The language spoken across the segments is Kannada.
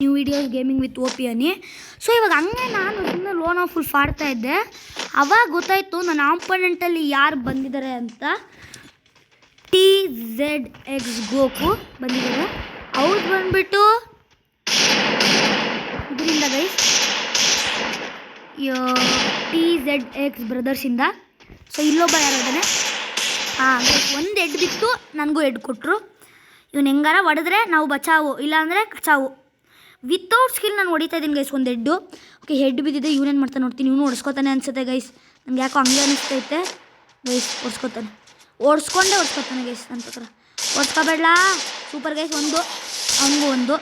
New videos gaming with OP ಅನ್ನಿ. ಸೊ ಇವಾಗ ಹಂಗೆ ನಾನು ಸುಮ್ಮನೆ ಲೋನ್ ಆಫ್ ಫುಲ್ ಆಡ್ತಾ ಇದ್ದೆ. ಅವಾಗ ಗೊತ್ತಾಯಿತು ನನ್ನ ಆಂಪೊನೆಂಟಲ್ಲಿ ಯಾರು ಬಂದಿದ್ದಾರೆ ಅಂತ. TZX ಗೋಕು ಬಂದಿದ್ದಾರೆ. ಅವ್ರು ಬಂದ್ಬಿಟ್ಟು ಇದರಿಂದ ಗೈಸ್ TZX ಬ್ರದರ್ಸಿಂದ. ಸೊ ಇಲ್ಲೊಬ್ಬ ಯಾರು ಇದ್ದಾನೆ. ಒಂದು ಹೆಡ್ ಬಿತ್ತು, ನನಗೂ ಹೆಡ್ ಕೊಟ್ಟರು. ಇವನು ಹೆಂಗಾರ ಹೊಡೆದ್ರೆ ನಾವು ಬಚಾವು, ಇಲ್ಲಾಂದರೆ ಕಚಾವು. ವಿತೌಟ್ ಸ್ಕಿಲ್ ನಾನು ಹೊಡಿತಾ ಇದ್ದೀನಿ ಗೈಸ್ ಒಂದು ಹೆಡ್ಡು. ಓಕೆ, ಹೆಡ್ ಬಿದ್ದಿದೆ. ಇವನೇನು ಮಾಡ್ತಾನೆ ನೋಡ್ತೀನಿ. ಇವನು ಓಡಿಸ್ಕೊತಾನೆ ಅನಿಸುತ್ತೆ ಗೈಸ್. ನನಗೆ ಯಾಕೋ ಹಂಗೆ ಅನಿಸ್ತೈತೆ ಗೈಸ್. ಓಡಿಸ್ಕೊತಾನೆ ಗೈಸ್. ನನ್ನ ಪ್ರಕಾರ ಓಡಿಸ್ಕೋಬೇಡ. Super guys. ಒಂದು ಅವನಿಗೂ ಒಂದು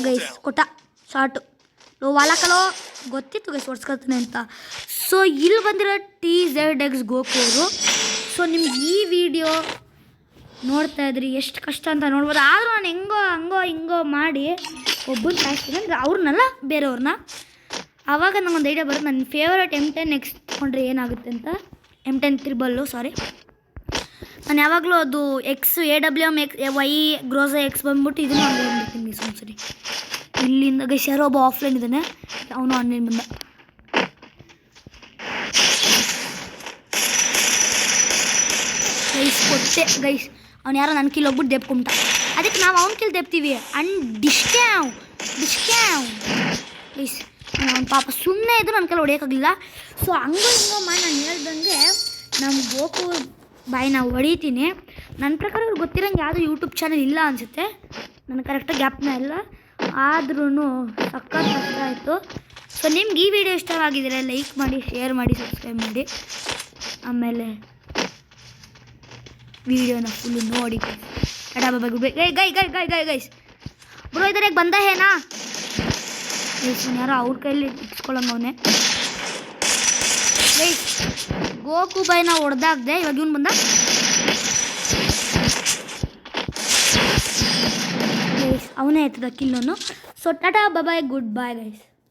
ಗೈಸ್ ಕೊಟ್ಟ ಶಾರ್ಟು. ವಾಲಕಲೋ ಗೊತ್ತಿತ್ತು ಗೈಸ್ ಓಡಿಸ್ಕೊತಾನೆ ಅಂತ. ಸೊ ಇಲ್ಲಿ ಬಂದಿರೋ TZX ಗೋಕು ಅವರು. ಸೊ ನಿಮ್ಗೆ ಈ ವಿಡಿಯೋ ನೋಡ್ತಾ ಇದ್ರಿ ಎಷ್ಟು ಕಷ್ಟ ಅಂತ ನೋಡ್ಬೋದು. ಆದರೂ ನಾನು ಹಿಂಗೋ ಮಾಡಿ ಒಬ್ಬನ ಸಾಯಿಸ್ತೀನಿ ಅಂದರೆ ಅವ್ರನ್ನೆಲ್ಲ ಬೇರೆಯವ್ರನ್ನ. ಆವಾಗ ನನಗೊಂದು ಐಡಿಯಾ ಬರುತ್ತೆ. ನನ್ನ ಫೇವ್ರೇಟ್ M10 X ತೊಗೊಂಡ್ರೆ ಏನಾಗುತ್ತೆ ಅಂತ. M10 ತ್ರಿಬಲ್ಲು ಸಾರಿ. ನಾನು ಯಾವಾಗಲೂ ಅದು AWM Y ಗ್ರೋಸಾ X ಬಂದ್ಬಿಟ್ಟು ಇದನ್ನು ಆನ್ಲೈನ್ ಮಾಡ್ತೀನಿ ಒಂದ್ಸರಿ. ಇಲ್ಲಿಂದ ಗೈಸ್ ಯಾರೋ ಒಬ್ಬ ಆಫ್ಲೈನ್ ಇದ್ದಾನೆ, ಅವನು ಆನ್ಲೈನ್ ಬಂದ. ಗೈಸ್ ಕೊಟ್ಟೆ ಗೈಸ್. ಅವ್ನು ಯಾರೋ ನನ್ನ ಕಿಲ್ ಹೋಗ್ಬಿಟ್ಟು ದೆಪ್ಕೊಂಬಿಟ್ಟ. ಅದಕ್ಕೆ ನಾವು ಅವ್ನ ಕಿಲ್ ದೆಪ್ತೀವಿ. ಅಂಡ್ ಡಿಸ್ಕ್ಯಾವ್ ಗೈಸ್. ಅವ್ನು ಪಾಪ ಸುಮ್ಮನೆ ಇದ್ದು ನನ್ನ ಕೈಲಿ ಹೊಡೆಯೋಕ್ಕಾಗಲಿಲ್ಲ. ಸೊ ಹಂಗೋ ಮಾಡಿ ನಾನು ಹೇಳ್ದಂಗೆ ನಮ್ಮ ಗೋಕು ಬಾಯಿ ನಾವು ಹೊಡಿತೀನಿ. ನನ್ನ ಪ್ರಕಾರ ಅವ್ರಿಗೆ ಗೊತ್ತಿರೋಂಗೆ ಯಾವುದೋ ಯೂಟ್ಯೂಬ್ ಚಾನಲ್ ಇಲ್ಲ ಅನಿಸುತ್ತೆ. ನನ್ನ ಕರೆಕ್ಟಾಗಿ ಗ್ಯಾಪ್ನ ಇಲ್ಲ. ಆದ್ರೂ ಸಖತ್ ಕಷ್ಟ ಆಯಿತು. ಸೊ ನಿಮ್ಗೆ ಈ ವಿಡಿಯೋ ಇಷ್ಟವಾಗಿದ್ದರೆ ಲೈಕ್ ಮಾಡಿ, ಶೇರ್ ಮಾಡಿ, ಸಬ್ಸ್ಕ್ರೈಬ್ ಮಾಡಿ. ಆಮೇಲೆ ವಿಡಿಯೋನ ಫುಲ್ಲು ನೋಡಿ. ಗೈಸ್ ಬ್ರೋ ಇದ್ದಾರೆ ಬಂದ ಹೇನಾ ಗೈಸ್. ಯಾರೋ ಅವ್ರ ಕೈಯಲ್ಲಿ ಇಟ್ಸ್ಕೊಳ್ಳೋಂಗವನೇ ಗೈಸ್. ಗೋಕು ಬಾಯ್ನ ಹೊಡೆದಾಗ್ದೆ. ಇವಾಗ ಇವನು ಬಂದ ಗೈಸ್. ಅವನೇ ಆಯ್ತದ ಕಿಲ್ಲೋನು. ಸೊ ಟಾಟಾ ಬಾಯ್, ಗುಡ್ ಬಾಯ್ ಗೈಸ್.